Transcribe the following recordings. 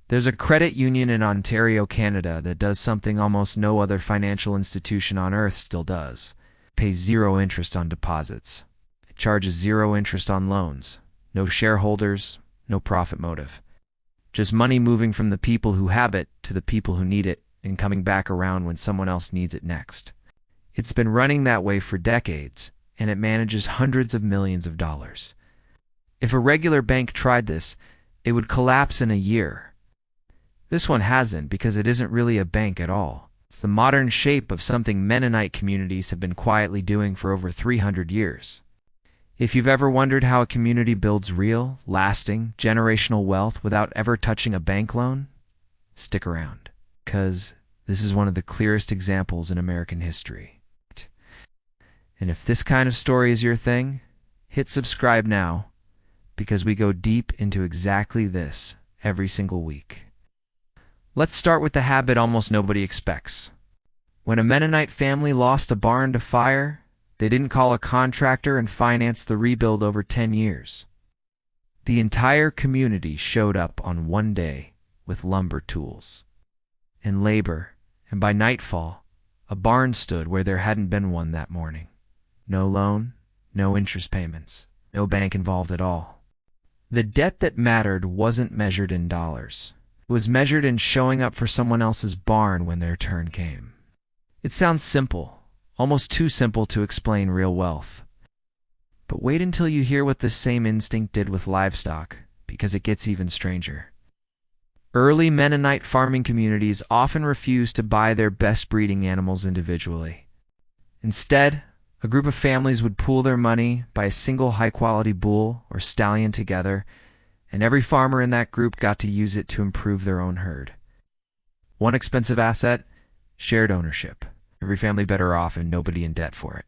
There's a credit union in Ontario, Canada that does something almost no other financial institution on earth still does. It pays zero interest on deposits. It charges zero interest on loans. No shareholders, no profit motive. Just money moving from the people who have it to the people who need it and coming back around when someone else needs it next. It's been running that way for decades, and it manages hundreds of millions of dollars. If a regular bank tried this, it would collapse in a year. This one hasn't because it isn't really a bank at all. It's the modern shape of something Mennonite communities have been quietly doing for over 300 years. If you've ever wondered how a community builds real, lasting, generational wealth without ever touching a bank loan, stick around, because this is one of the clearest examples in American history. And if this kind of story is your thing, hit subscribe now, because we go deep into exactly this every single week. Let's start with the habit almost nobody expects. When a Mennonite family lost a barn to fire, they didn't call a contractor and finance the rebuild over 10 years. The entire community showed up on one day with lumber tools and labor, and by nightfall, a barn stood where there hadn't been one that morning. No loan, no interest payments, no bank involved at all. The debt that mattered wasn't measured in dollars. It was measured in showing up for someone else's barn when their turn came. It sounds simple, almost too simple to explain real wealth. But wait until you hear what this same instinct did with livestock, because it gets even stranger. Early Mennonite farming communities often refused to buy their best breeding animals individually. Instead, a group of families would pool their money, buy a single high-quality bull or stallion together, and every farmer in that group got to use it to improve their own herd. One expensive asset, shared ownership. Every family better off and nobody in debt for it.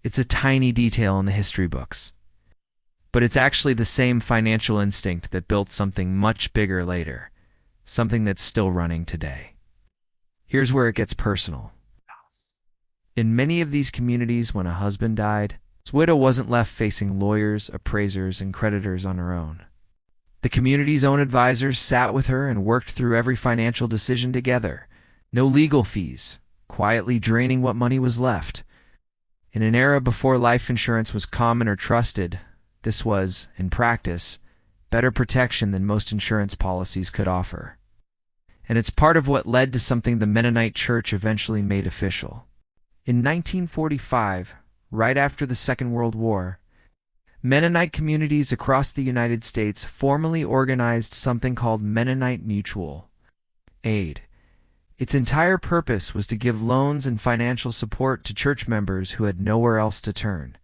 It's a tiny detail in the history books, but it's actually the same financial instinct that built something much bigger later, something that's still running today. Here's where it gets personal. In many of these communities, when a husband died, his widow wasn't left facing lawyers, appraisers, and creditors on her own. The community's own advisors sat with her and worked through every financial decision together. No legal fees, quietly draining what money was left. In an era before life insurance was common or trusted, this was, in practice, better protection than most insurance policies could offer. And it's part of what led to something the Mennonite Church eventually made official. In 1945, right after the Second World War, Mennonite communities across the United States formally organized something called Mennonite Mutual Aid. Its entire purpose was to give loans and financial support to church members who had nowhere else to turn.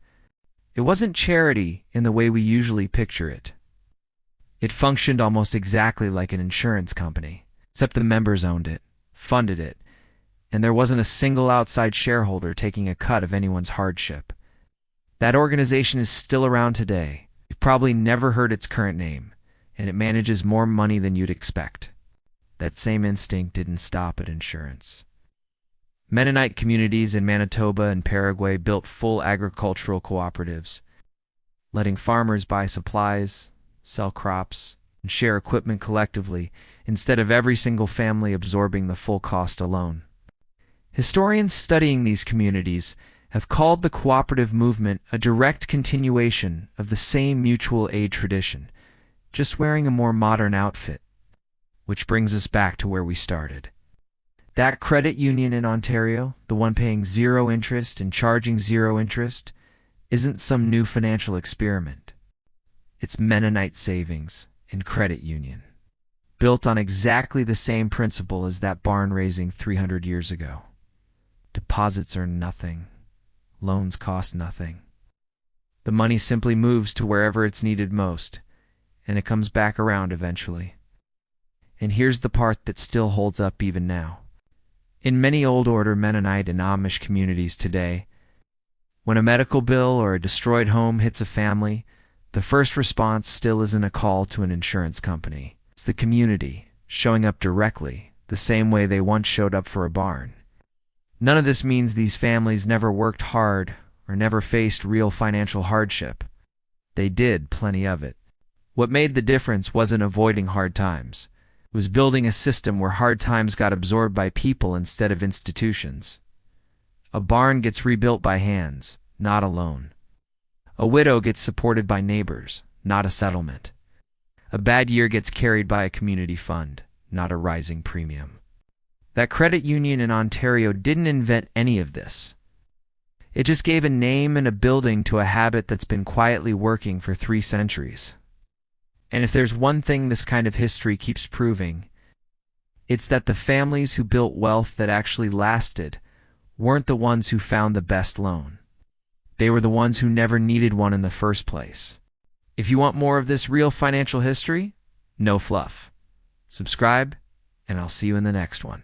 It wasn't charity in the way we usually picture it. It functioned almost exactly like an insurance company, except the members owned it, funded it, and there wasn't a single outside shareholder taking a cut of anyone's hardship. That organization is still around today. You've probably never heard its current name, and it manages more money than you'd expect. That same instinct didn't stop at insurance. Mennonite communities in Manitoba and Paraguay built full agricultural cooperatives, letting farmers buy supplies, sell crops, and share equipment collectively, instead of every single family absorbing the full cost alone. Historians studying these communities have called the cooperative movement a direct continuation of the same mutual aid tradition, just wearing a more modern outfit. Which brings us back to where we started. That credit union in Ontario, the one paying zero interest and charging zero interest, isn't some new financial experiment. It's Mennonite Savings and Credit Union, built on exactly the same principle as that barn raising 300 years ago. Deposits are nothing. Loans cost nothing. The money simply moves to wherever it's needed most, and it comes back around eventually. And here's the part that still holds up even now. In many old order Mennonite and Amish communities today, when a medical bill or a destroyed home hits a family, the first response still isn't a call to an insurance company. It's the community showing up directly, the same way they once showed up for a barn. None of this means these families never worked hard or never faced real financial hardship. They did plenty of it. What made the difference wasn't avoiding hard times. was building a system where hard times got absorbed by people instead of institutions. A barn gets rebuilt by hands, not a loan. A widow gets supported by neighbors, not a settlement. A bad year gets carried by a community fund, not a rising premium. That credit union in Ontario didn't invent any of this. It just gave a name and a building to a habit that's been quietly working for 3 centuries. And if there's one thing this kind of history keeps proving, it's that the families who built wealth that actually lasted weren't the ones who found the best loan. They were the ones who never needed one in the first place. If you want more of this real financial history, no fluff. Subscribe, and I'll see you in the next one.